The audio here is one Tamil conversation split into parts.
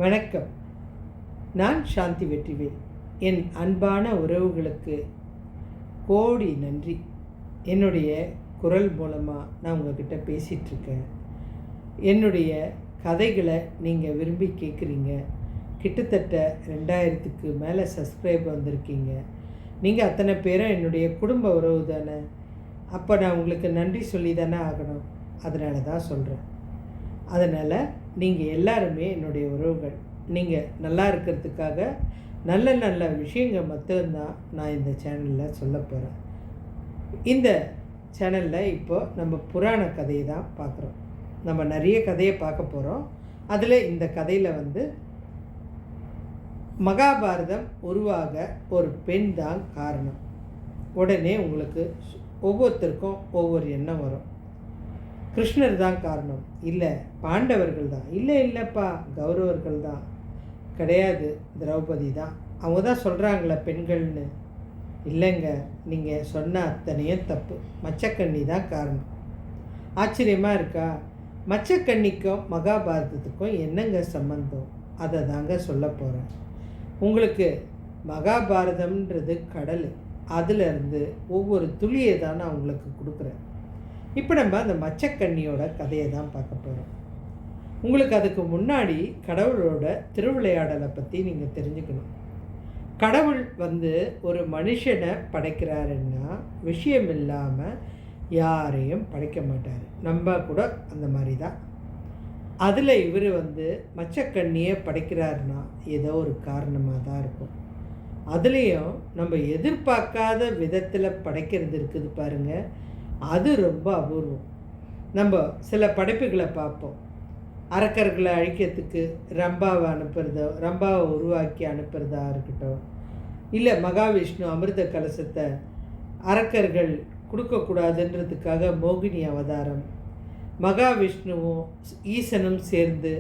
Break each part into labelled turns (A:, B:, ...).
A: வணக்கம். நான் சாந்தி வெற்றிவேல். என் அன்பான உறவுகளுக்கு கோடி நன்றி. என்னுடைய குரல் மூலமாக நான் உங்ககிட்ட பேசிகிட்ருக்கேன். என்னுடைய கதைகளை நீங்கள் விரும்பி கேட்குறீங்க. கிட்டத்தட்ட 2000க்கு மேலே சப்ஸ்கிரைப் வந்திருக்கீங்க. நீங்கள் அத்தனை பேரும் என்னுடைய குடும்ப உறவு தானே. அப்போ நான் உங்களுக்கு நன்றி சொல்லி தானே ஆகணும். அதனால தான் சொல்கிறேன். அதனால் நீங்கள் எல்லாருமே என்னுடைய உறவுகள். நீங்கள் நல்லா இருக்கிறதுக்காக நல்ல நல்ல விஷயங்கள் மட்டும்தான் நான் இந்த சேனலில் சொல்ல போகிறேன். இந்த சேனலில் இப்போது நம்ம புராண கதையை தான் பார்க்குறோம். நம்ம நிறைய கதையை பார்க்க போகிறோம். அதில் இந்த கதையில் மகாபாரதம் உருவாக ஒரு பெண் தான் காரணம். உடனே உங்களுக்கு ஒவ்வொருத்தருக்கும் ஒவ்வொரு எண்ணம் வரும். கிருஷ்ணர் தான் காரணம், இல்லை பாண்டவர்கள் தான், இல்லைப்பா கௌரவர்கள் தான், கிடையாது திரௌபதி தான், அவங்க தான் சொல்கிறாங்களே பெண்கள்னு. இல்லைங்க, நீங்கள் சொன்ன அத்தனையும் தப்பு. மச்சக்கண்ணி தான் காரணம். ஆச்சரியமாக இருக்கா? மச்சக்கண்ணிக்கும் மகாபாரதத்துக்கும் என்னங்க சம்பந்தம்? அதை தாங்க சொல்ல போகிறேன். உங்களுக்கு மகாபாரதம்ன்றது கடல், அதிலிருந்து ஒவ்வொரு துளியை தான் நான் உங்களுக்கு கொடுக்குறேன். இப்போ நம்ம அந்த மச்சக்கண்ணியோட கதையை தான் பார்க்க போகிறோம். உங்களுக்கு அதுக்கு முன்னாடி கடவுளோட திருவிளையாடலை பற்றி நீங்கள் தெரிஞ்சுக்கணும். கடவுள் ஒரு மனுஷனை படைக்கிறாருன்னா விஷயம் இல்லாமல் யாரையும் படைக்க மாட்டார். நம்ம கூட அந்த மாதிரி தான். அதில் இவர் மச்சக்கண்ணியை படைக்கிறாருன்னா ஏதோ ஒரு காரணமாக தான் இருக்கும். அதுலேயும் நம்ம எதிர்பார்க்காத விதத்தில் படைக்கிறது இருக்குது பாருங்கள், அது ரொம்ப அபூர்வம். நம்ம சில படைப்புகளை பார்ப்போம். அரக்கர்களை அழிக்கிறதுக்கு ரம்பாவை உருவாக்கி அனுப்புறதா இருக்கட்டும், இல்லை மகாவிஷ்ணு அமிர்த கலசத்தை அரக்கர்கள் கொடுக்கக்கூடாதுன்றதுக்காக மோகினி அவதாரம், மகாவிஷ்ணுவும் ஈசனும் சேர்ந்து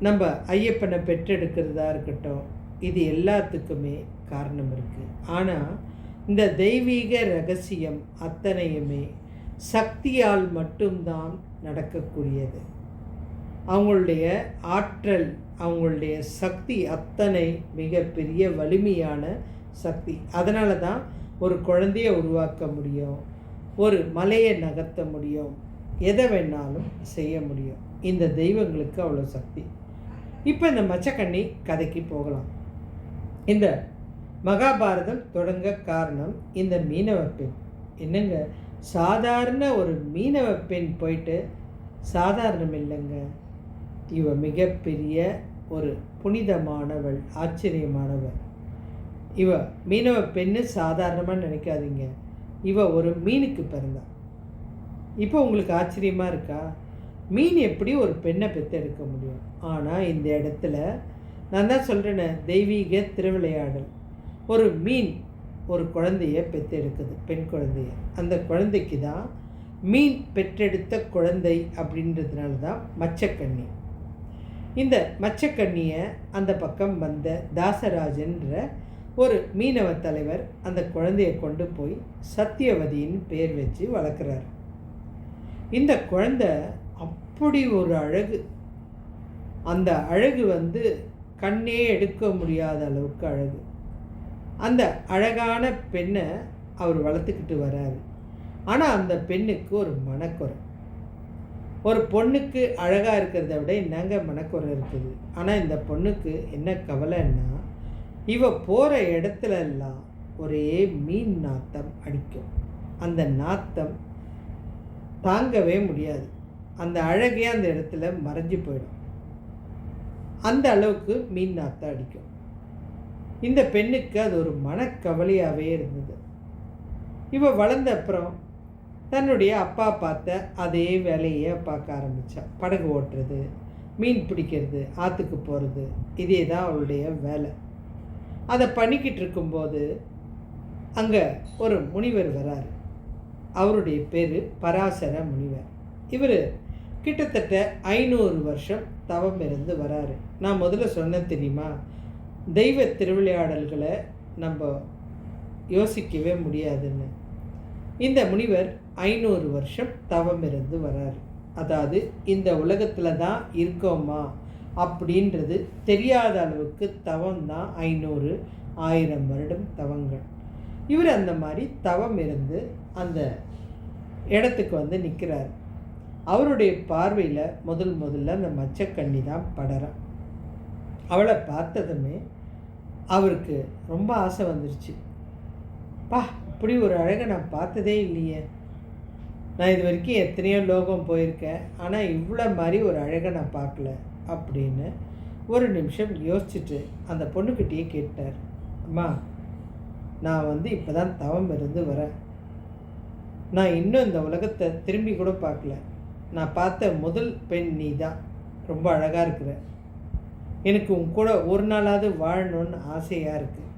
A: நம்ம ஐயப்பனை பெற்றெடுக்கிறதா இருக்கட்டும், இது எல்லாத்துக்குமே காரணம் இருக்குது. ஆனால் இந்த தெய்வீக ரகசியம் அத்தனையுமே சக்தியால் மட்டும்தான் நடக்கக்கூடியது. அவங்களுடைய ஆற்றல், அவங்களுடைய சக்தி அத்தனை மிகப்பெரிய வலிமையான சக்தி. அதனால தான் ஒரு குழந்தையை உருவாக்க முடியும், ஒரு மலையை நகர்த்த முடியும், எதை வேணாலும் செய்ய முடியும். இந்த தெய்வங்களுக்கு அவ்வளோ சக்தி. இப்போ இந்த மச்சக்கண்ணி கதைக்கு போகலாம். இந்த மகாபாரதம் தொடங்க காரணம் இந்த மீனவ பெண். என்னங்க, சாதாரண ஒரு மீனவ பெண் போயிட்டு சாதாரணம் இல்லைங்க, இவ மிகப்பெரிய ஒரு புனிதமானவள், ஆச்சரியமானவள். இவ மீனவ பெண்ணு சாதாரணமாக நினைக்காதீங்க. இவ ஒரு மீனுக்கு பிறந்தா. இப்போ உங்களுக்கு ஆச்சரியமாக இருக்கா? மீன் எப்படி ஒரு பெண்ணை பெற்றெடுக்க முடியும்? ஆனால் இந்த இடத்துல நான் தான் சொல்கிறேனே, தெய்வீக திருவிளையாடல். ஒரு மீன் ஒரு குழந்தைய பெற்றெடுக்குது, பெண் குழந்தைய. அந்த குழந்தைக்கு தான் மீன் பெற்றெடுத்த குழந்தை அப்படின்றதுனால தான் மச்சக்கண்ணி. இந்த மச்சக்கண்ணியை அந்த பக்கம் வந்த தாசராஜன்ற ஒரு மீனவ தலைவர் அந்த குழந்தைய கொண்டு போய் சத்தியவதின்னு பேர் வச்சு வளர்க்குறார். இந்த குழந்தை அப்படி ஒரு அழகு. அந்த அழகு கண்ணே எடுக்க முடியாத அளவுக்கு அழகு. அந்த அழகான பெண்ணை அவர் வளர்த்துக்கிட்டு வராரு. ஆனால் அந்த பெண்ணுக்கு ஒரு மனக்குறை. ஒரு பொண்ணுக்கு அழகாக இருக்கிறத விட என்னங்க மனக்குறை இருக்குது? ஆனால் இந்த பொண்ணுக்கு என்ன கவலைன்னா, இவ போகிற இடத்துலெல்லாம் ஒரே மீன் நாத்தம் அடிக்கும். அந்த நாத்தம் தாங்கவே முடியாது. அந்த அழகே அந்த இடத்துல மறைஞ்சு போயிடும். அந்த அளவுக்கு மீன் நாத்தம் அடிக்கும். இந்த பெண்ணுக்கு அது ஒரு மனக்கவலையாகவே இருந்தது. இவ வளர்ந்த அப்புறம் தன்னுடைய அப்பா பார்த்த அதே வேலையை பார்க்க ஆரம்பித்தா. படகு ஓட்டுறது, மீன் பிடிக்கிறது, ஆற்றுக்கு போகிறது, இதே தான் அவளுடைய வேலை. அதை பண்ணிக்கிட்டு இருக்கும்போது அங்கே ஒரு முனிவர் வராரு. அவருடைய பேர் பராசர முனிவர். இவர் கிட்டத்தட்ட 500 வருஷம் தவம் இருந்து வராரு. நான் முதல்ல சொன்ன தெரியுமா, தெய்வ திருவிளையாடல்களை நம்ம யோசிக்கவே முடியாதுன்னு. இந்த முனிவர் 500 வருஷம் தவம் இருந்து வராரு. அதாவது இந்த உலகத்தில் தான் இருக்கோமா அப்படின்றது தெரியாத அளவுக்கு தவம் தான் 500 1000 வருடம் தவங்கள். இவர் அந்த மாதிரி தவம் இருந்து அந்த இடத்துக்கு வந்து நிற்கிறார். அவருடைய பார்வையில் முதல்ல அந்த மச்சக்கண்ணி தான் படறான். அவளை பார்த்ததுமே அவருக்கு ரொம்ப ஆசை வந்துருச்சு. இப்படி ஒரு அழகை நான் பார்த்ததே இல்லையே, நான் இது வரைக்கும் எத்தனையோ லோகம் போயிருக்கேன், ஆனால் இவ்வளோ மாதிரி ஒரு அழகை நான் பார்க்கல அப்படின்னு ஒரு நிமிஷம் யோசிச்சுட்டு அந்த பொண்ணுக்கிட்டேயே கேட்டார். அம்மா, நான் வந்து இப்போ தான் தவம் இருந்து வரேன். நான் இன்னும் இந்த உலகத்தை திரும்பி கூட பார்க்கல. நான் பார்த்த முதல் பெண் நீ தான். ரொம்ப அழகாக இருக்கிற. எனக்கு உன் கூட ஒரு நாளாவது வாழணும்னு ஆசையாக இருக்குது.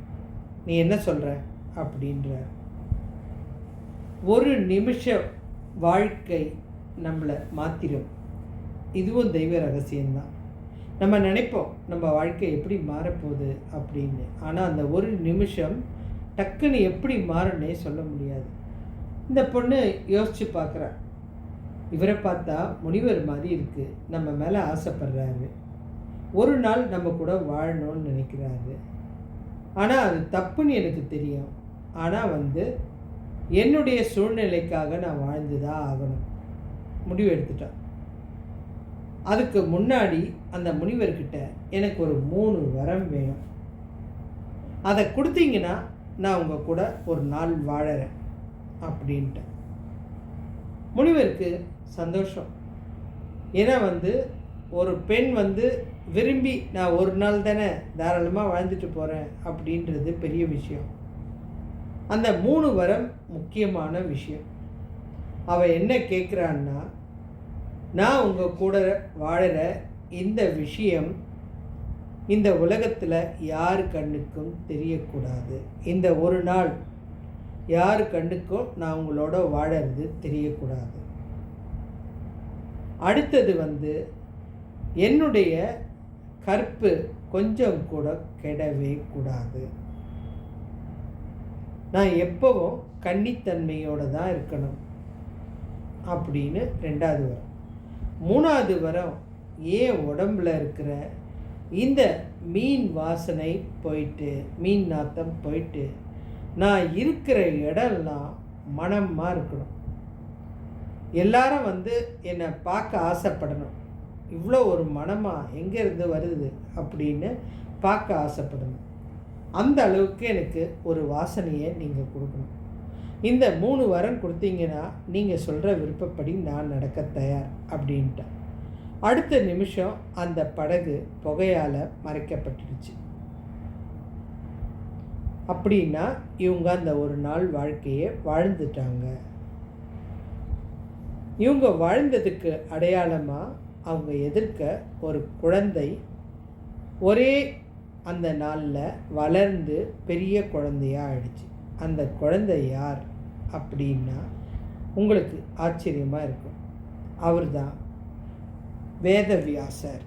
A: நீ என்ன சொல்கிற அப்படின்றார். ஒரு நிமிஷ வாழ்க்கை நம்மளை மாற்றிடும். இதுவும் தெய்வ ரகசியம்தான். நம்ம நினைப்போம் நம்ம வாழ்க்கை எப்படி மாறப்போகுது அப்படின்னு. ஆனால் அந்த ஒரு நிமிஷம் டக்குன்னு எப்படி மாறுன்னே சொல்ல முடியாது. இந்த பொண்ணு யோசித்து பார்க்குறா. இவரை பார்த்தா முனிவர் மாதிரி இருக்குது, நம்ம மேலே ஆசைப்படுறாரு, ஒரு நாள் நம்ம கூட வாழணும்னு நினைக்கிறாரு. ஆனால் அது தப்புன்னு எனக்கு தெரியும். ஆனால் வந்து என்னுடைய சூழ்நிலைக்காக நான் வாழ்ந்து தான் ஆகணும் முடிவு எடுத்துட்டான். அதுக்கு முன்னாடி அந்த முனிவர்கிட்ட எனக்கு ஒரு 3 வரம் வேணும், அதை கொடுத்தீங்கன்னா நான் உங்கள் கூட ஒரு நாள் வாழறேன் அப்படின்ட்டு. முனிவருக்கு சந்தோஷம். ஏன்னா வந்து ஒரு பெண் வந்து விரும்பி நான் ஒரு நாள் தானே தாராளமாக வாழ்ந்துட்டு போகிறேன் அப்படின்றது பெரிய விஷயம். அந்த 3 வரம் முக்கியமான விஷயம். அவள் என்ன கேட்குறான்னா, நான் உங்கள் கூட வாழற இந்த விஷயம் இந்த உலகத்தில் யார் கண்ணுக்கும் தெரியக்கூடாது. இந்த ஒரு நாள் யார் கண்ணுக்கும் நான் உங்களோட வாழறது தெரியக்கூடாது. அடுத்தது வந்து என்னுடைய கற்பு கொஞ்சம் கூட கெடவே கூடாது. நான் எப்பவும் கன்னித்தன்மையோடு தான் இருக்கணும் அப்படின்னு 2வது வரம். 3வது வரம், ஏன் உடம்பில் இருக்கிற இந்த மீன் வாசனை போயிட்டு, மீன் நாத்தம் போயிட்டு, நான் இருக்கிற இடம்லாம் மனமாக இருக்கணும். எல்லாரும் வந்து என்னை பார்க்க ஆசைப்படணும். இவ்வளோ ஒரு மனமாக எங்கேருந்து வருது அப்படின்னு பார்க்க ஆசைப்படணும். அந்த அளவுக்கு எனக்கு ஒரு வாசனையை நீங்கள் கொடுக்கணும். இந்த 3 வரம் கொடுத்தீங்கன்னா நீங்கள் சொல்கிற விருப்பப்படி நான் நடக்க தயார் அப்படின்ட்டேன். அடுத்த நிமிஷம் அந்த படகு புகையால் மறைக்கப்பட்டுடுச்சு. அப்படின்னா இவங்க அந்த ஒரு நாள் வாழ்க்கையை வாழ்ந்துட்டாங்க. இவங்க வாழ்ந்ததுக்கு அடையாளமாக அவங்க எதிர்க்க ஒரு குழந்தை ஒரே அந்த நாளில் வளர்ந்து பெரிய குழந்தையாக ஆயிடுச்சு. அந்த குழந்தை யார் அப்படின்னா உங்களுக்கு ஆச்சரியமாக இருக்கும். அவர் தான் வேதவியாசர்.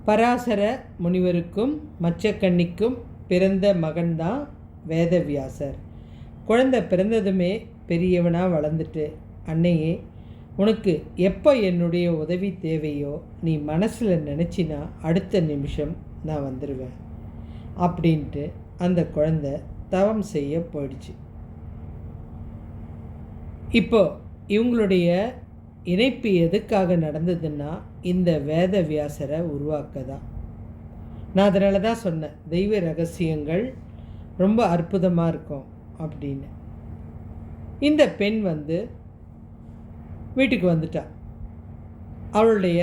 A: பராசர முனிவருக்கும் மச்சக்கண்ணிக்கும் பிறந்த மகன்தான் வேதவியாசர். குழந்தை பிறந்ததுமே பெரியவனாக வளர்ந்துட்டு, அன்னையே உனக்கு எப்போ என்னுடைய உதவி தேவையோ நீ மனசில் நினச்சினா அடுத்த நிமிஷம் நான் வந்துடுவேன் அப்படின்ட்டு அந்த குழந்தை தவம் செய்ய போயிடுச்சு. இப்போ இவங்களுடைய இணைப்பு எதுக்காக நடந்ததுன்னா இந்த வேதவியாசரை உருவாக்க தான். நான் அதனால தான் சொன்னேன் தெய்வ ரகசியங்கள் ரொம்ப அற்புதமாக இருக்கும் அப்படின்னு. இந்த பெண் வந்து வீட்டுக்கு வந்துட்டா. அவளுடைய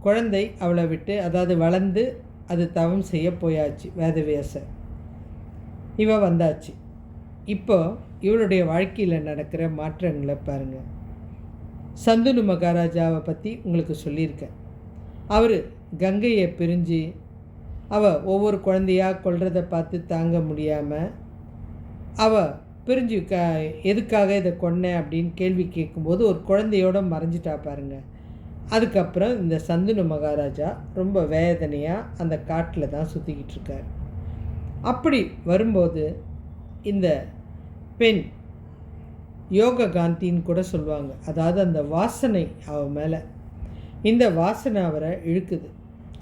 A: குழந்தை அவளை விட்டு, அதாவது வளர்ந்து அது தவம் செய்ய போயாச்சு. வேதவியாசர் இவ வந்தாச்சு. இப்போ இவளுடைய வாழ்க்கையில் நடக்கிற மாற்றங்களை பாருங்கள். சந்துனு மகாராஜாவை பற்றி உங்களுக்கு சொல்லியிருக்கேன். அவர் கங்கையை பிரிஞ்சு அவள் ஒவ்வொரு குழந்தையாக கொல்றதை பார்த்து தாங்க முடியாமல் அவள் பிரிஞ்சு எதுக்காக இதை கொன்னேன் அப்படின்னு கேள்வி கேட்கும்போது ஒரு குழந்தையோடு மறைஞ்சிட்டா பாருங்க. அதுக்கப்புறம் இந்த சந்துனு மகாராஜா ரொம்ப வேதனையாக அந்த காட்டில் தான் சுற்றிக்கிட்டு இருக்கார். அப்படி வரும்போது இந்த பெண் யோக காந்தின்னு கூட சொல்லுவாங்க. அதாவது அந்த வாசனை அவள் மேலே இந்த வாசனை அவரை இழுக்குது.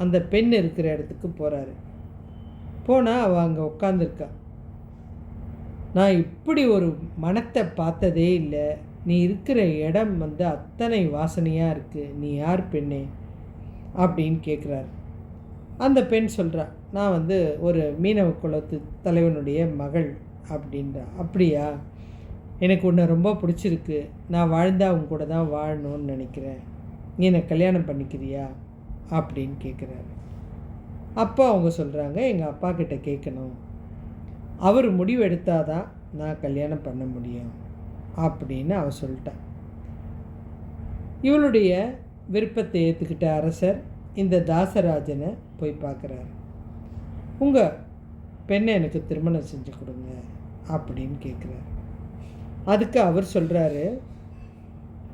A: அந்த பெண் இருக்கிற இடத்துக்கு போகிறாரு. போனால் அவள் அங்கே உட்காந்துருக்கா. நான் இப்படி ஒரு மனத்தை பார்த்ததே இல்லை. நீ இருக்கிற இடம் அத்தனை வாசனையாக இருக்குது. நீ யார் பெண்ணே அப்படின்னு கேட்குறாரு. அந்த பெண் சொல்கிறா, நான் ஒரு மீனவ குலத்து தலைவனுடைய மகள் அப்படின்றா. அப்படியா? எனக்கு உன்னை ரொம்ப பிடிச்சிருக்கு. நான் வாழ்ந்தால் அவங்க கூட தான் வாழணும்னு நினைக்கிறேன். நீ என்னை கல்யாணம் பண்ணிக்கிறியா அப்படின்னு கேட்குறாரு. அப்போ அவங்க சொல்கிறாங்க, எங்கள் அப்பா கிட்ட கேட்கணும். அவர் முடிவு எடுத்தால் தான் நான் கல்யாணம் பண்ண முடியும் அப்படின்னு அவ சொல்லிட்டான். இவளுடைய விருப்பத்தை ஏற்றுக்கிட்ட அரசர் இந்த தாசராஜனை போய் பார்க்குறாரு. உங்கள் பெண்ணை எனக்கு திருமணம் செஞ்சு கொடுங்க அப்படின்னு கேட்குறாரு. அதுக்கு அவர் சொல்கிறாரு,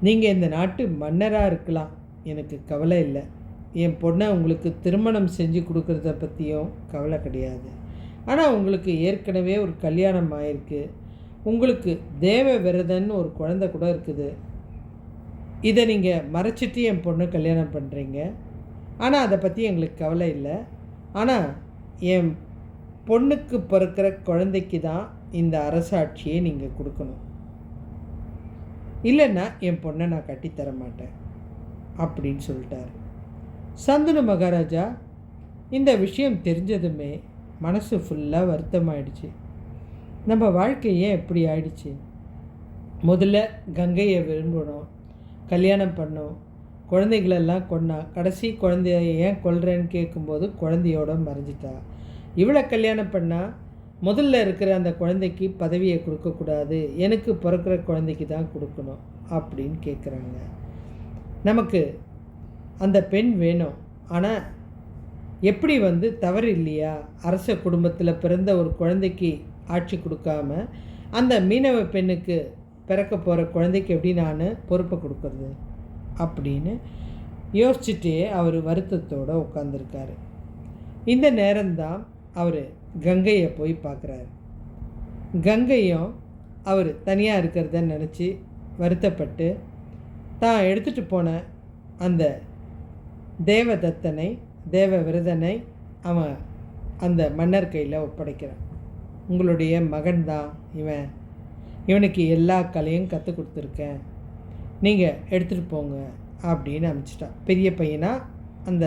A: நீங்கள் இந்த நாட்டு மன்னராக இருக்கலாம், எனக்கு கவலை இல்லை. என் பொண்ணை உங்களுக்கு திருமணம் செஞ்சு கொடுக்குறத பற்றியும் கவலை கிடையாது. ஆனால் உங்களுக்கு ஏற்கனவே ஒரு கல்யாணம் ஆயிருக்கு. உங்களுக்கு தேவ விரதன்னு ஒரு குழந்தை கூட இருக்குது. இதை நீங்கள் மறைச்சிட்டு என் பொண்ணை கல்யாணம் பண்ணுறீங்க. ஆனால் அதை பற்றி எங்களுக்கு கவலை இல்லை. ஆனால் என் பொண்ணுக்கு பிறக்கிற குழந்தைக்கு தான் இந்த அரசாட்சியை நீங்கள் கொடுக்கணும். இல்லைன்னா என் பொண்ணை நான் கட்டித்தர மாட்டேன் அப்படின்னு சொல்லிட்டார். சந்தனு மகாராஜா இந்த விஷயம் தெரிஞ்சதுமே மனசு ஃபுல்லாக வருத்தமாயிடுச்சு. நம்ம வாழ்க்கை ஏன் எப்படி ஆயிடுச்சு? முதல்ல கங்கையை விரும்பணும், கல்யாணம் பண்ணோம், குழந்தைகளெல்லாம் கொன்னா, கடைசி குழந்தைய ஏன் கொல்றேன்னு கேட்கும்போது குழந்தையோட மறைஞ்சிட்டா. இவளை கல்யாணம் பண்ணால் முதல்ல இருக்கிற அந்த குழந்தைக்கு பதவியை கொடுக்கக்கூடாது, எனக்கு பிறக்கிற குழந்தைக்கு தான் கொடுக்கணும் அப்படின்னு கேட்குறாங்க. நமக்கு அந்த பெண் வேணும். ஆனால் எப்படி தவறு இல்லையா? அரச குடும்பத்தில் பிறந்த ஒரு குழந்தைக்கு ஆட்சி கொடுக்காம அந்த மீனவ பெண்ணுக்கு பிறக்க போகிற குழந்தைக்கு எப்படி நான் பொறுப்பை கொடுக்கறது அப்படின்னு யோசிச்சுட்டே அவர் வருத்தத்தோடு உட்காந்துருக்காரு. இந்த நேரம்தான் அவர் கங்கையை போய் பார்க்குறாரு. கங்கையும் அவர் தனியாக இருக்கிறத நினச்சி வருத்தப்பட்டு தான் எடுத்துகிட்டு போன அந்த தேவதத்தனை, தேவ விரதனை அவன் அந்த மன்னர் கையில் ஒப்படைக்கிறான். உங்களுடைய மகன்தான் இவன், இவனுக்கு எல்லா கலையும் கற்றுக் கொடுத்துருக்கேன், நீங்கள் எடுத்துகிட்டு போங்க அப்படின்னு அனுப்பிச்சிட்டான். பெரிய பையனாக அந்த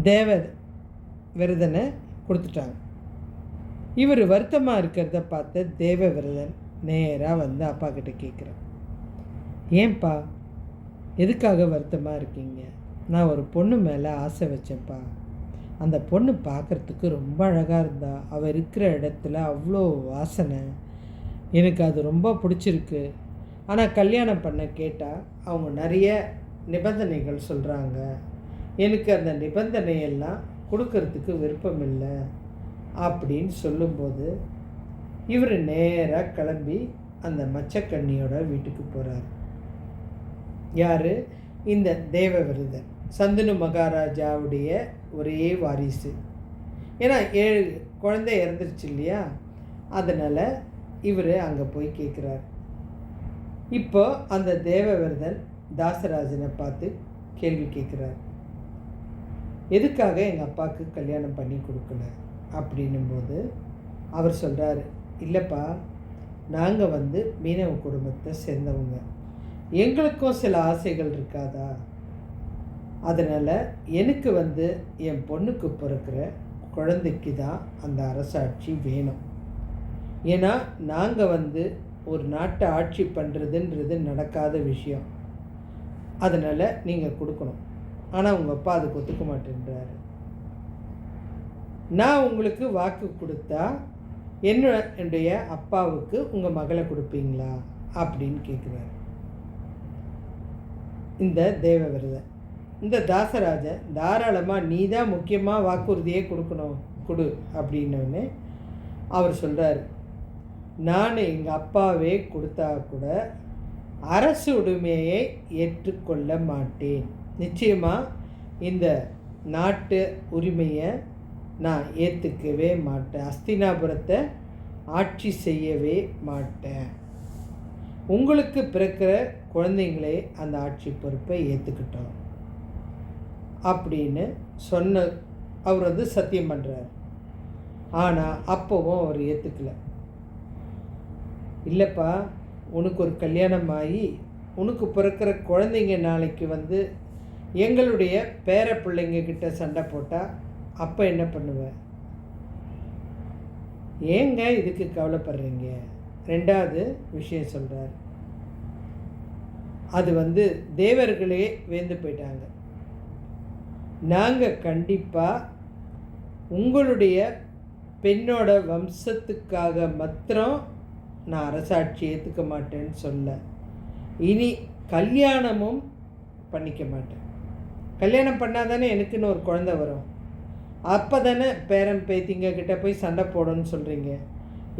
A: தேவ விரதனை கொடுத்துட்டாங்க. இவர் வருத்தமாக இருக்கிறத பார்த்த தேவ விரதன் நேராக அப்பா கிட்ட கேட்குறான், ஏன்பா எதுக்காக வருத்தமாக இருக்கீங்க? நான் ஒரு பொண்ணு மேலே ஆசை வச்சேன்ப்பா. அந்த பொண்ணு பார்க்குறதுக்கு ரொம்ப அழகாக இருந்தா, அவள் இருக்கிற இடத்துல அவ்வளோ வாசனை, எனக்கு அது ரொம்ப பிடிச்சிருக்கு. ஆனால் கல்யாணம் பண்ண கேட்டால் அவங்க நிறைய நிபந்தனைகள் சொல்கிறாங்க. எனக்கு அந்த நிபந்தனையெல்லாம் கொடுக்கறதுக்கு விருப்பம் இல்லை அப்படின்னு சொல்லும்போது இவர் நேராக கிளம்பி அந்த மச்சக்கண்ணியோட வீட்டுக்கு போகிறார். யார்? இந்த தேவ விரதன், சந்தனு மகாராஜாவுடைய ஒரே வாரிசு. ஏன்னா 7 குழந்தை இறந்துருச்சு இல்லையா, அதனால் இவர் அங்கே போய் கேட்குறார். இப்போ அந்த தேவ விரதன் தாசராஜனை பார்த்து கேள்வி கேட்குறார், எதுக்காக எங்கள் அப்பாவுக்கு கல்யாணம் பண்ணி கொடுக்கல அப்படின்னும்போது அவர் சொல்கிறாரு, இல்லைப்பா, நாங்கள் மீனவ குடும்பத்தை சேர்ந்தவங்க, எங்களுக்கும் சில ஆசைகள் இருக்காதா? அதனால் எனக்கு என் பொண்ணுக்கு பிறக்கிற குழந்தைக்கு தான் அந்த அரசாட்சி வேணும். ஏன்னா நாங்கள் ஒரு நாட்டை ஆட்சி பண்ணுறதுன்றது நடக்காத விஷயம். அதனால் நீங்கள் கொடுக்கணும். ஆனால் உங்கள் அப்பா அதுக்கு ஒத்துக்க மாட்டேன்றாரு. நான் உங்களுக்கு வாக்கு கொடுத்தா என்னுடைய அப்பாவுக்கு உங்கள் மகளை கொடுப்பீங்களா அப்படின்னு கேட்குறாரு இந்த தேவ விரதன். இந்த தாசராஜன் தாராளமாக நீ தான் முக்கியமாக வாக்குறுதியே கொடுக்கணும், கொடு அப்படின்னோடனே அவர் சொல்கிறார், நான் எங்கள் அப்பாவே கொடுத்தா கூட அரசு உரிமையை ஏற்றுக்கொள்ள மாட்டேன். நிச்சயமாக இந்த நாட்டு உரிமையை நான் ஏற்றுக்கவே மாட்டேன். அஸ்தினாபுரத்தை ஆட்சி செய்யவே மாட்டேன். உங்களுக்கு பிறக்கிற குழந்தைங்களே அந்த ஆட்சி பொறுப்பை ஏற்றுக்கிட்டோம் அப்படின்னு சொன்ன அவர் சத்தியம் பண்ணுறார். ஆனால் அப்போவும் அவர் ஏற்றுக்கல. இல்லைப்பா, உனக்கு ஒரு கல்யாணம் ஆகி உனக்கு பிறக்கிற குழந்தைங்க நாளைக்கு எங்களுடைய பேர பிள்ளைங்க கிட்ட சண்டை போட்டால் அப்போ என்ன பண்ணுவேன்? ஏங்க இதுக்கு கவலைப்படுறீங்க? ரெண்டாவது விஷயம் சொல்கிறார். அது தேவர்களே வேந்து போயிட்டாங்க. நாங்கள் கண்டிப்பாக உங்களுடைய பெண்ணோட வம்சத்துக்காக மாத்திரம் நான் அரசாட்சி ஏற்றுக்க மாட்டேன்னு சொல்ல, இனி கல்யாணமும் பண்ணிக்க மாட்டேன். கல்யாணம் பண்ணால் தானே எனக்குன்னு ஒரு குழந்தை வரும். அப்போ தானே பேரன் பேத்திங்க கிட்ட போய் சண்டை போடணும்னு சொல்கிறீங்க.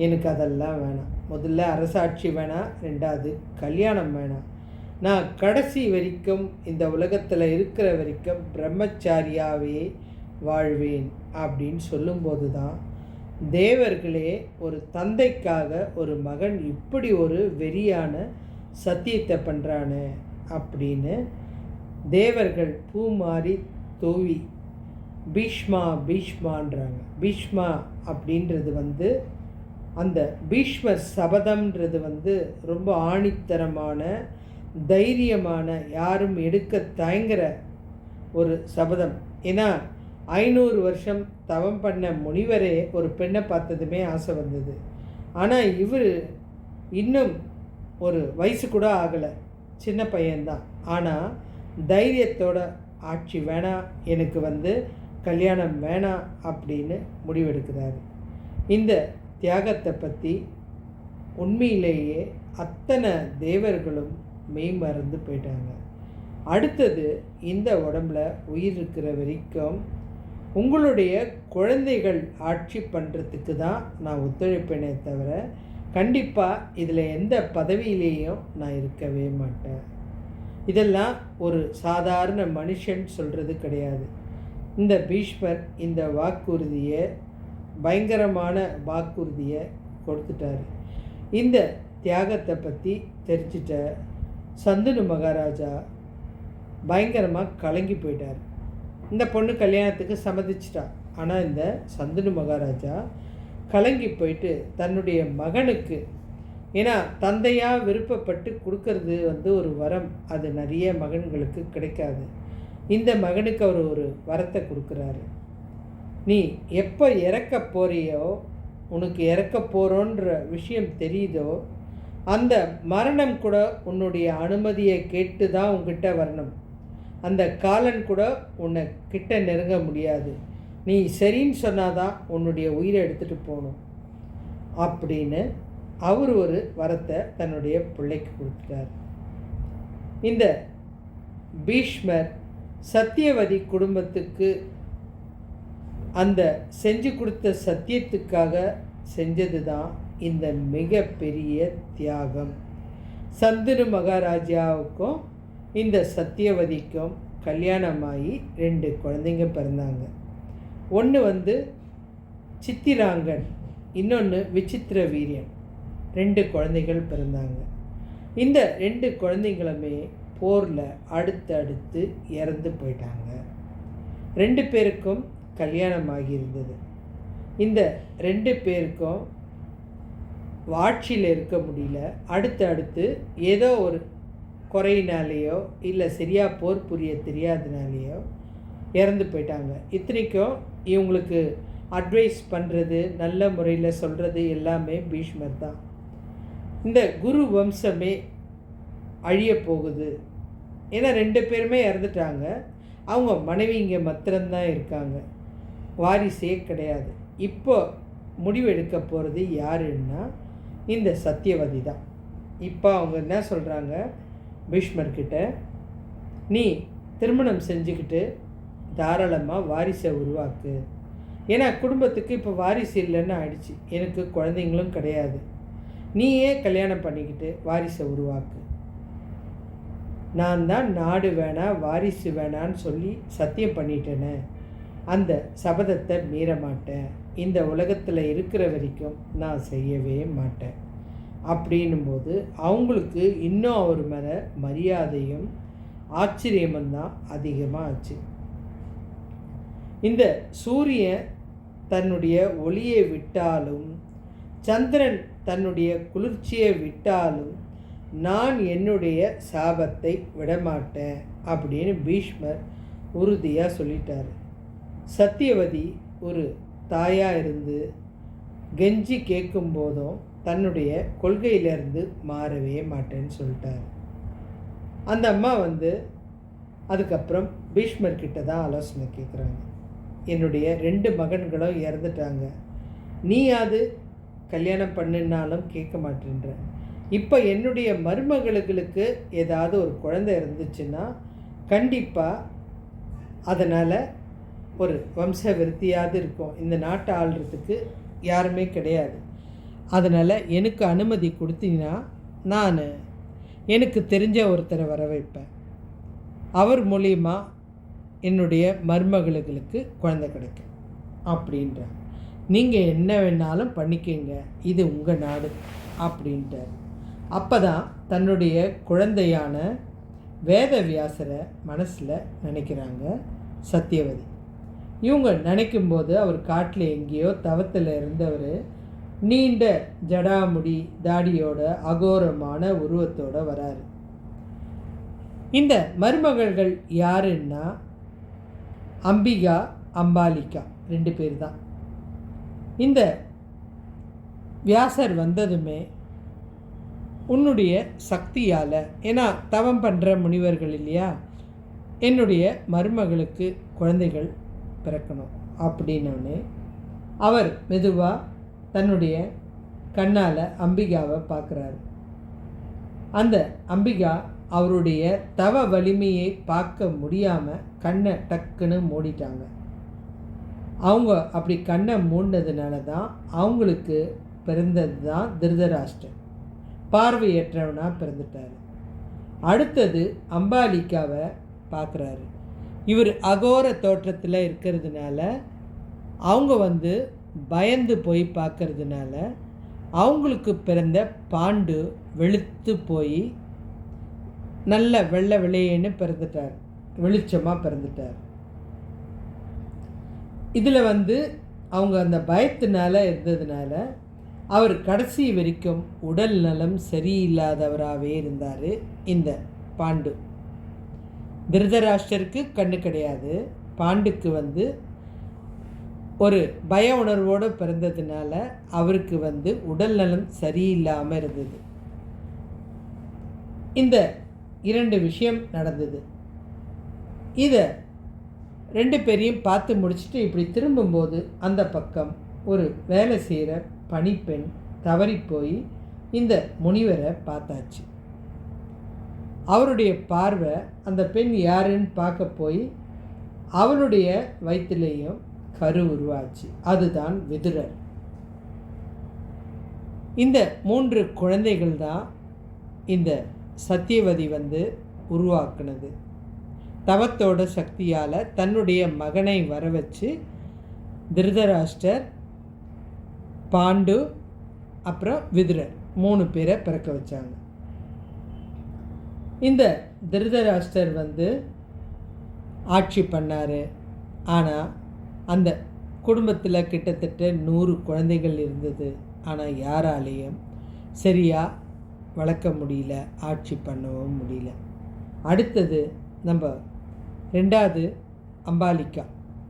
A: எனக்கு அதெல்லாம் வேணாம். முதல்ல அரசாட்சி வேணாம், ரெண்டாவது கல்யாணம் வேணாம். நான் கடைசி வரைக்கும் இந்த உலகத்தில் இருக்கிற வரைக்கும் பிரம்மச்சாரியாகவே வாழ்வேன் அப்படின்னு சொல்லும்போது தான் தேவர்களே ஒரு தந்தைக்காக ஒரு மகன் இப்படி ஒரு வெறியான சத்தியத்தை பண்ணுறானே அப்படின்னு தேவர்கள் பூ மாறி தூவி பீஷ்மான்றாங்க. பீஷ்மா அப்படின்றது அந்த பீஷ்மர் சபதம்ன்றது ரொம்ப ஆணித்தரமான தைரியமான, யாரும் எடுக்க தயங்குற ஒரு சபதம். ஏன்னா 500 வருஷம் தவம் பண்ண முனிவரே ஒரு பெண்ணை பார்த்ததுமே ஆசை வந்தது. ஆனால் இவர் இன்னும் ஒரு வயசு கூட ஆகலை, சின்ன பையன்தான். ஆனால் தைரியத்தோட ஆட்சி வேணாம், எனக்கு கல்யாணம் வேணாம் அப்படின்னு முடிவெடுக்கிறாரு. இந்த தியாகத்தை பற்றி உண்மையிலேயே அத்தனை தேவர்களும் மெய்மறந்து போயிட்டாங்க. அடுத்தது, இந்த உடம்புல உயிர் இருக்கிற வரைக்கும் உங்களுடைய குழந்தைகள் ஆட்சி பண்ணுறதுக்கு தான் நான் ஒத்துழைப்பேனே தவிர கண்டிப்பாக இதில் எந்த பதவியிலேயும் நான் இருக்கவே மாட்டேன். இதெல்லாம் ஒரு சாதாரண மனுஷன் சொல்கிறது கிடையாது. இந்த பீஷ்மர் இந்த வாக்குறுதியை, பயங்கரமான வாக்குறுதியை கொடுத்துட்டாரு. இந்த தியாகத்தை பற்றி தெரிஞ்சிட்ட சந்தனு மகாராஜா பயங்கரமாக கலங்கி போயிட்டார். இந்த பொண்ணு கல்யாணத்துக்கு சம்மதிச்சிட்டா. ஆனால் இந்த சந்தனு மகாராஜா கலங்கி போயிட்டு தன்னுடைய மகனுக்கு, ஏன்னா தந்தையாக விருப்பப்பட்டு கொடுக்கறது ஒரு வரம், அது நிறைய மகன்களுக்கு கிடைக்காது. இந்த மகனுக்கு அவர் ஒரு வரத்தை கொடுக்குறாரு. நீ எப்போ இறக்க போறியோ, உனக்கு இறக்க போகிறோன்ற விஷயம் தெரியுதோ, அந்த மரணம் கூட உன்னுடைய அனுமதியை கேட்டு தான் உங்ககிட்ட வரணும். அந்த காலன் கூட உன்னை கிட்ட நெருங்க முடியாது. நீ சரின்னு சொன்னாதான் உன்னுடைய உயிரை எடுத்துகிட்டு போகணும் அப்படின்னு அவர் ஒரு வரத்தை தன்னுடைய பிள்ளைக்கு கொடுத்துட்டார். இந்த பீஷ்மர் சத்தியவதி குடும்பத்துக்கு அந்த செஞ்சு கொடுத்த சத்தியத்துக்காக செஞ்சது தான் இந்த மிகப்பெரிய தியாகம். சந்தனு மகாராஜாவுக்கும் இந்த சத்தியவதிக்கும் கல்யாணமாகி 2 குழந்தைங்க பிறந்தாங்க. ஒன்று சித்திராங்கன், இன்னொன்று விசித்திர வீரியன். 2 குழந்தைகள் பிறந்தாங்க. இந்த 2 குழந்தைங்களுமே போரில் அடுத்து இறந்து போயிட்டாங்க. 2 பேருக்கும் கல்யாணம் ஆகியிருந்தது. இந்த 2 பேருக்கும் ஆட்சியில் இருக்க முடியல. அடுத்து ஏதோ ஒரு குறையினாலேயோ இல்லை சரியாக போர் புரிய தெரியாதனாலேயோ இறந்து போயிட்டாங்க. இத்தனைக்கும் இவங்களுக்கு அட்வைஸ் பண்ணுறது, நல்ல முறையில் சொல்கிறது எல்லாமே பீஷ்மர் தான். இந்த குரு வம்சமே அழிய போகுது. ஏன்னா 2 பேருமே இறந்துட்டாங்க. அவங்க மனைவிங்க மாத்திரம்தான் இருக்காங்க, வாரிசே கிடையாது. இப்போ முடிவெடுக்க போகிறது யாருன்னா இந்த சத்தியவதி தான். இப்போ அவங்க என்ன சொல்கிறாங்க பீஷ்மர்கிட்ட, நீ திருமணம் செஞ்சுக்கிட்டு தாராளமாக வாரிசை உருவாக்கு. ஏன்னா குடும்பத்துக்கு இப்போ வாரிசு இல்லைன்னு ஆயிடுச்சு, எனக்கு குழந்தைங்களும் கிடையாது. நீயே கல்யாணம் பண்ணிக்கிட்டு வாரிசை உருவாக்கு. நான் தான் நாடு வேணாம் வாரிசு வேணான்னு சொல்லி சத்தியம் பண்ணிட்டேனே, அந்த சபதத்தை மீற மாட்டேன். இந்த உலகத்தில் இருக்கிற வரைக்கும் நான் செய்யவே மாட்டேன். அப்படின்னும்போது அவங்களுக்கு இன்னும் அவர் மேலே மரியாதையும் ஆச்சரியமும் தான் அதிகமாக ஆச்சு. இந்த சூரியன் தன்னுடைய ஒளியை விட்டாலும், சந்திரன் தன்னுடைய குளிர்ச்சியை விட்டாலும், நான் என்னுடைய சாபத்தை விடமாட்டேன் அப்படின்னு பீஷ்மர் உறுதியாக சொல்லிட்டார். சத்தியவதி ஒரு தாயாக இருந்து கெஞ்சி கேட்கும் போதும் தன்னுடைய கொள்கையிலேருந்து மாறவே மாட்டேன்னு சொல்லிட்டார். அந்த அம்மா அதுக்கப்புறம் பீஷ்மர்கிட்ட தான் ஆலோசனை கேட்குறாங்க. என்னுடைய 2 மகன்களும் இறந்துட்டாங்க, நீயாவது கல்யாணம் பண்ணினாலும் கேட்க மாட்டேன்ற. இப்போ என்னுடைய மருமகளுக்கு ஏதாவது ஒரு குழந்தை இருந்துச்சுன்னா கண்டிப்பாக அதனால் ஒரு வம்ச விருத்தியாவது இருக்கும். இந்த நாட்டை ஆள்றதுக்கு யாருமே கிடையாது. அதனால் எனக்கு அனுமதி கொடுத்தீங்கன்னா நான் எனக்கு தெரிஞ்ச ஒருத்தரை வர வைப்பேன். அவர் மூலிமா என்னுடைய மருமகளுக்கு குழந்தை கிடைக்கும் அப்படின்ற. நீங்கள் என்ன வேணாலும் பண்ணிக்கங்க, இது உங்கள் நாடு அப்படின்ட்டார். அப்போ தான் தன்னுடைய குழந்தையான வேதவியாசரை மனசில் நினைக்கிறாங்க சத்தியவதி. இவங்க நினைக்கும்போது அவர் காட்டில் எங்கேயோ தவத்தில் இருந்தவர் நீண்ட ஜடாமுடி தாடியோட அகோரமான உருவத்தோடு வராரு. இந்த மருமகள்கள் யாருன்னா அம்பிகா, அம்பாலிகா 2 பேர் தான். இந்த வியாசர் வந்ததுமே உன்னுடைய சக்தியால், ஏன்னா தவம் பண்ணுற முனிவர்கள் இல்லையா, என்னுடைய மருமகளுக்கு குழந்தைகள் பிறக்கணும் அப்படின்னோடனே அவர் மெதுவாக தன்னுடைய கண்ணால் அம்பிகாவை பார்க்குறாரு. அந்த அம்பிகா அவருடைய தவ வலிமையை பார்க்க முடியாமல் கண்ணை டக்குன்னு மூடிட்டாங்க. அவங்க அப்படி கண்ணை மூடினதுனால தான் அவங்களுக்கு பிறந்தது தான் திருதராஷ்டிரன். பார்வையற்றவனாக பிறந்துட்டார். அடுத்தது அம்பாலிகாவை பார்க்குறாரு. இவர் அகோர தோற்றத்தில் இருக்கிறதுனால அவங்க பயந்து போய் பார்க்கறதுனால அவங்களுக்கு பிறந்த பாண்டு வெளுத்து போய் நல்ல வெள்ளை வெள்ளையேன்னு பிறந்துட்டார், வெளிச்சமாக பிறந்துட்டார். இதில் அவங்க அந்த பயத்தினால இருந்ததுனால அவர் கடைசி வரைக்கும் உடல் நலம் சரியில்லாதவராகவே இருந்தார். இந்த பாண்டு திருதராஷ்டருக்கு கண்ணு கிடையாது. பாண்டுக்கு ஒரு பய உணர்வோடு பிறந்ததுனால அவருக்கு உடல் நலம் சரியில்லாமல் இருந்தது. இந்த 2 விஷயம் நடந்தது. இதை 2 பேரையும் பார்த்து முடிச்சுட்டு இப்படி திரும்பும்போது அந்த பக்கம் ஒரு வேலை செய்கிற பணிப்பெண் தவறி போய் இந்த முனிவரை பார்த்தாச்சு. அவருடைய பார்வை அந்த பெண் யாருன்னு பார்க்க போய் அவனுடைய வயிற்றிலேயும் கரு உருவாச்சு. அதுதான் விதுரர். இந்த 3 குழந்தைகள் தான் இந்த சத்தியவதி உருவாக்குனது. தவத்தோட சக்தியால் தன்னுடைய மகனை வர வச்சு திருதராஷ்டர், பாண்டு, அப்புறம் விதுரர் 3 பேரை பிறக்க வச்சாங்க. இந்த திருதராஷ்டர் ஆட்சி பண்ணார். ஆனால் அந்த குடும்பத்தில் கிட்டத்தட்ட 100 குழந்தைகள் இருந்தது. ஆனால் யாராலேயும் சரியாக வளர்க்க முடியல, ஆட்சி பண்ணவும் முடியல. அடுத்தது நம்ம 2வது அம்பாலிகா.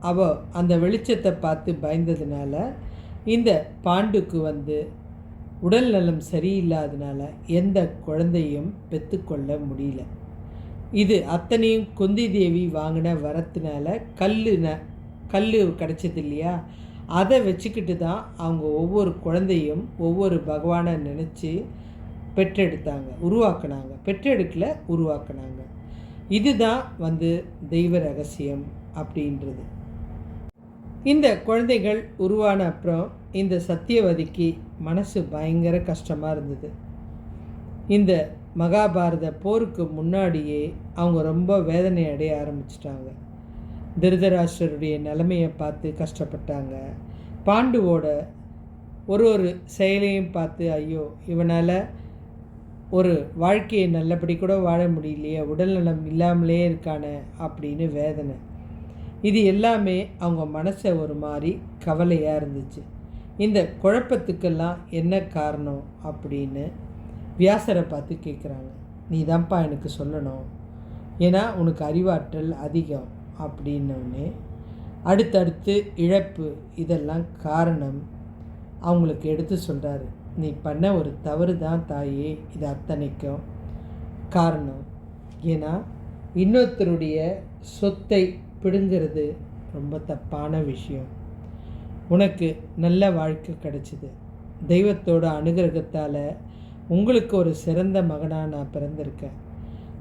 A: அவள் அந்த வெளிச்சத்தை பார்த்து பயந்ததுனால இந்த பாண்டுக்கு உடல் நலம் சரியில்லாதனால எந்த குழந்தையும் பெற்றுக்கொள்ள முடியல. இது அத்தனையும் குந்தி தேவி வாங்கின வரத்தினால கல் கிடச்சது இல்லையா, அதை வச்சுக்கிட்டு தான் அவங்க ஒவ்வொரு குழந்தையும் ஒவ்வொரு பகவானை நினச்சி பெற்றெடுத்தாங்க, உருவாக்குனாங்க. பெற்றெடுக்கல, உருவாக்குனாங்க. இதுதான் தெய்வ ரகசியம் அப்படின்றது. இந்த குழந்தைகள் உருவான அப்புறம் இந்த சத்தியவதிக்கு மனசு பயங்கர கஷ்டமாக இருந்தது. இந்த மகாபாரத போருக்கு முன்னாடியே அவங்க ரொம்ப வேதனை அடைய ஆரம்பிச்சிட்டாங்க. திருதராஷ்டருடைய நிலைமையை பார்த்து கஷ்டப்பட்டாங்க. பாண்டுவோட ஒரு ஒரு செயலையும் பார்த்து ஐயோ இவனால் ஒரு வாழ்க்கையை நல்லபடி கூட வாழ முடியலையே, உடல்நலம் இல்லாமலே இருக்கானே அப்படின்னு வேதனை. இது எல்லாமே அவங்க மனசை ஒரு மாதிரி கவலையாக இருந்துச்சு. இந்த குழப்பத்துக்கெல்லாம் என்ன காரணம் அப்படின்னு வியாசரை பார்த்து கேட்குறாங்க. நீ தான்ப்பா எனக்கு சொல்லணும், ஏன்னா உனக்கு அறிவாற்றல் அதிகம் அப்படின்னோடனே அடுத்தடுத்து இழப்பு இதெல்லாம் காரணம் அவங்களுக்கு எடுத்து சொல்கிறாரு. நீ பண்ண ஒரு தவறு தான் தாயே இது அத்தனைக்கும் காரணம். ஏன்னா இன்னொருத்தருடைய சொத்தை பிடுங்கிறது ரொம்ப தப்பான விஷயம். உனக்கு நல்ல வாழ்க்கை கிடைச்சிது, தெய்வத்தோட அனுகிரகத்தால் உங்களுக்கு ஒரு சிறந்த மகனாக நான் பிறந்திருக்கேன்.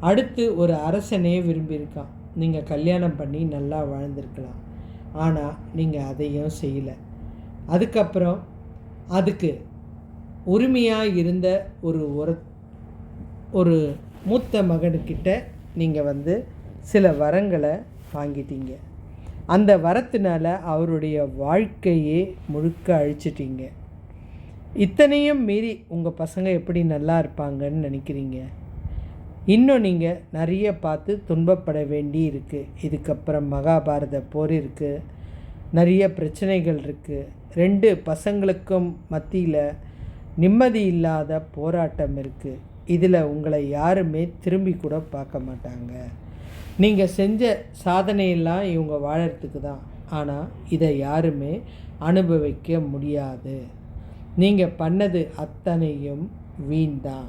A: அடுத்து ஒரு அரசனே விரும்பியிருக்கான், நீங்கள் கல்யாணம் பண்ணி நல்லா வாழ்ந்திருக்கலாம். ஆனால் நீங்கள் அதையும் செய்யலை. அதுக்கப்புறம் அதுக்கு உரிமையாக இருந்த ஒரு மூத்த மகனுக்கிட்ட நீங்கள் சில வரங்களை வாங்கிட்டீங்க. அந்த வரத்தினால அவருடைய வாழ்க்கையே முழுக்க அழிச்சிட்டீங்க. இத்தனையும் மீறி உங்கள் பசங்க எப்படி நல்லா இருப்பாங்கன்னு நினைக்கிறீங்க? இன்னும் நீங்கள் நிறைய பார்த்து துன்பப்பட வேண்டி இருக்குது. இதுக்கப்புறம் மகாபாரத போர் இருக்குது, நிறைய பிரச்சனைகள் இருக்குது. 2 பசங்களுக்கும் மத்தியில் நிம்மதி இல்லாத போராட்டம் இருக்குது. இதில் உங்களை யாருமே திரும்பி கூட பார்க்க மாட்டாங்க. நீங்கள் செஞ்ச சாதனையெல்லாம் இவங்க வாழறதுக்கு தான், ஆனால் இதை யாருமே அனுபவிக்க முடியாது. நீங்கள் பண்ணது அத்தனையும் வீண்தான்.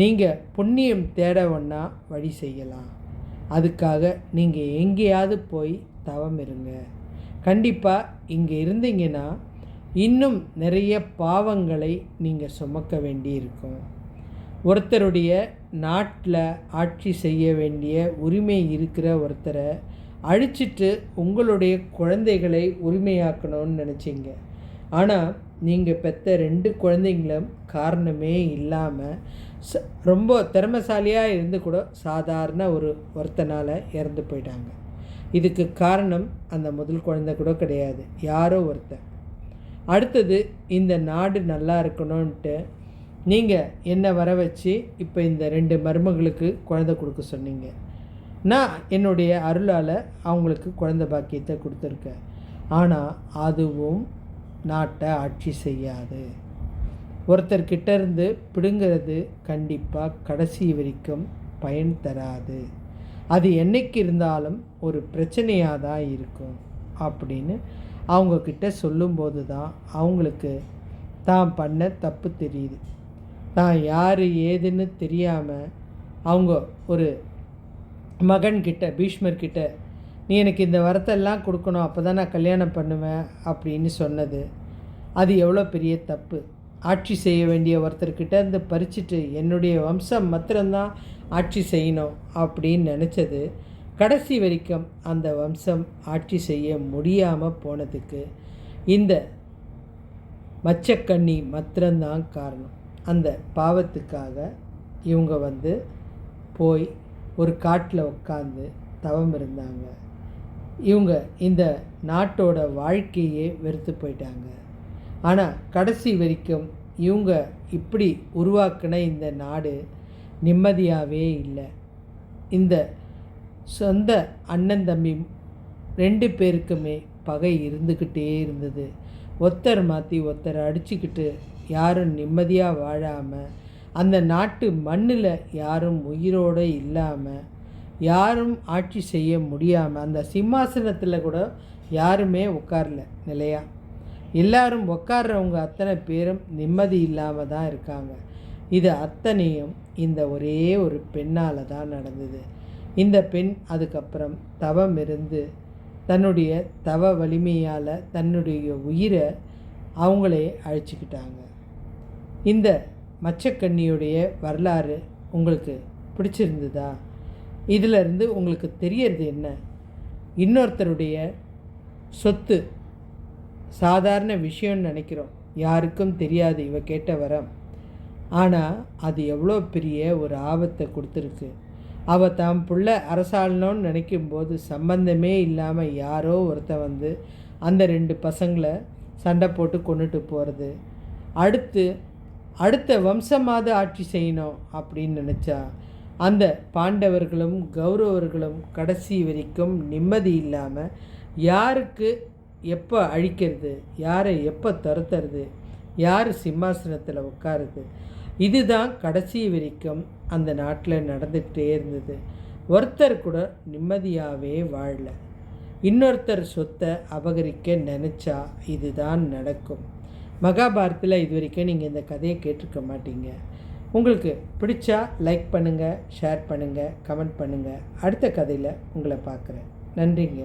A: நீங்கள் புண்ணியம் தேட ஒன்றா வழி செய்யலாம். அதுக்காக நீங்கள் எங்கேயாவது போய் தவம் இருங்க. கண்டிப்பாக இங்கே இருந்தீங்கன்னா இன்னும் நிறைய பாவங்களை நீங்கள் சுமக்க வேண்டி இருக்கும். ஒருத்தருடைய நாட்டில் ஆட்சி செய்ய வேண்டிய உரிமை இருக்கிற ஒருத்தரை அழிச்சிட்டு உங்களுடைய குழந்தைகளை உரிமையாக்கணும்னு நினச்சிங்க. ஆனால் நீங்கள் பெற்ற 2 குழந்தைங்களும் காரணமே இல்லாமல் ரொம்ப திறமைசாலியாக இருந்து கூட சாதாரண ஒருத்தனால் இறந்து போயிட்டாங்க. இதுக்கு காரணம் அந்த முதல் குழந்தை கூட கிடையாது, யாரோ ஒருத்தர். அடுத்தது இந்த நாடு நல்லா இருக்கணும்ன்ட்டு நீங்கள் என்னை வர வச்சு இப்போ இந்த 2 மருமகளுக்கு குழந்தை கொடுக்க சொன்னீங்க. நான் என்னுடைய அருளால் அவங்களுக்கு குழந்தை பாக்கியத்தை கொடுத்துருக்கேன். ஆனால் அதுவும் நாட்டை ஆட்சி செய்யாது. ஒருத்தர்கிட்ட இருந்து பிடுங்கிறது கண்டிப்பாக கடைசி வரைக்கும் பயன் தராது. அது என்னைக்கு இருந்தாலும் ஒரு பிரச்சனையாக தான் இருக்கும் அப்படின்னு அவங்கக்கிட்ட சொல்லும்போது தான் அவங்களுக்கு தான் பண்ண தப்பு தெரியுது. தான் யார் ஏதுன்னு தெரியாமல் அவங்க ஒரு மகன்கிட்ட, பீஷ்மர்கிட்ட, நீ எனக்கு இந்த வரத்தெல்லாம் கொடுக்கணும், அப்போ தான் நான் கல்யாணம் பண்ணுவேன் அப்படின்னு சொன்னது அது எவ்வளோ பெரிய தப்பு. ஆட்சி செய்ய வேண்டிய ஒருத்தர்கிட்ட இருந்து பறிச்சுட்டு என்னுடைய வம்சம் மாத்திரம்தான் ஆட்சி செய்யணும் அப்படின்னு நினச்சது கடைசி வரைக்கும் அந்த வம்சம் ஆட்சி செய்ய முடியாமல் போனதுக்கு இந்த மச்சக்கண்ணி மாத்திரம்தான் காரணம். அந்த பாவத்துக்காக இவங்க போய் ஒரு காட்டில் உட்காந்து தவம் இருந்தாங்க. இவங்க இந்த நாட்டோட வாழ்க்கையே வெறுத்து போயிட்டாங்க. ஆனால் கடைசி வரைக்கும் இவங்க இப்படி உருவாக்கின இந்த நாடு நிம்மதியாகவே இல்லை. இந்த சொந்த அண்ணன் தம்பி 2 பேருக்குமே பகை இருந்துக்கிட்டே இருந்தது. ஒருத்தர் மாற்றி ஒருத்தர் அடிச்சுக்கிட்டு யாரும் நிம்மதியாக வாழாமல், அந்த நாட்டு மண்ணில் யாரும் உயிரோடு இல்லாமல், யாரும் ஆட்சி செய்ய முடியாமல், அந்த சிம்மாசனத்தில் கூட யாருமே உட்காரல நிலையா. எல்லாரும் உட்கார்றவங்க அத்தனை பேரும் நிம்மதி இல்லாமல் தான் இருக்காங்க. இது அத்தனையும் இந்த ஒரே ஒரு பெண்ணால் தான் நடந்தது. இந்த பெண் அதுக்கப்புறம் தவம் இருந்து தன்னுடைய தவ வலிமையால் தன்னுடைய உயிரை அவங்களே அழிச்சிக்கிட்டாங்க. இந்த மச்சக்கண்ணியுடைய வரலாறு உங்களுக்கு பிடிச்சிருந்ததா? இதிலிருந்து உங்களுக்கு தெரியறது என்ன? இன்னொருத்தருடைய சொத்து சாதாரண விஷயம்னு நினைக்கிறோம், யாருக்கும் தெரியாது இவ கேட்ட வரம். ஆனால் அது எவ்வளோ பெரிய ஒரு ஆபத்தை கொடுத்துருக்கு. அவள் தான் புள்ள அரசாளணும்னு நினைக்கும்போது சம்பந்தமே இல்லாமல் யாரோ ஒருத்தன் அந்த 2 பசங்களை சண்டை போட்டு கொண்டுட்டு போகிறது. அடுத்த வம்சமாவது ஆட்சி செய்யணும் அப்படின்னு நினச்சா அந்த பாண்டவர்களும் கௌரவர்களும் கடைசி வரைக்கும் நிம்மதி இல்லாமல் யாருக்கு எப்போ அழிக்கிறது, யாரை எப்போ துரத்துறது, யார் சிம்மாசனத்தில் உட்காருது, இதுதான் கடைசி வரைக்கும் அந்த நாட்டில் நடந்துக்கிட்டே இருந்தது. ஒருத்தர் கூட நிம்மதியாகவே வாழல. இன்னொருத்தர் சொத்தை அபகரிக்க நினச்சா இதுதான் நடக்கும். மகாபாரத்தில் இது வரைக்கும் நீங்கள் இந்த கதையை கேட்டிருக்க மாட்டீங்க. உங்களுக்கு பிடிச்சா லைக் பண்ணுங்கள், ஷேர் பண்ணுங்கள், கமெண்ட் பண்ணுங்கள். அடுத்த கதையில் உங்களை பார்க்குறேன். நன்றிங்க.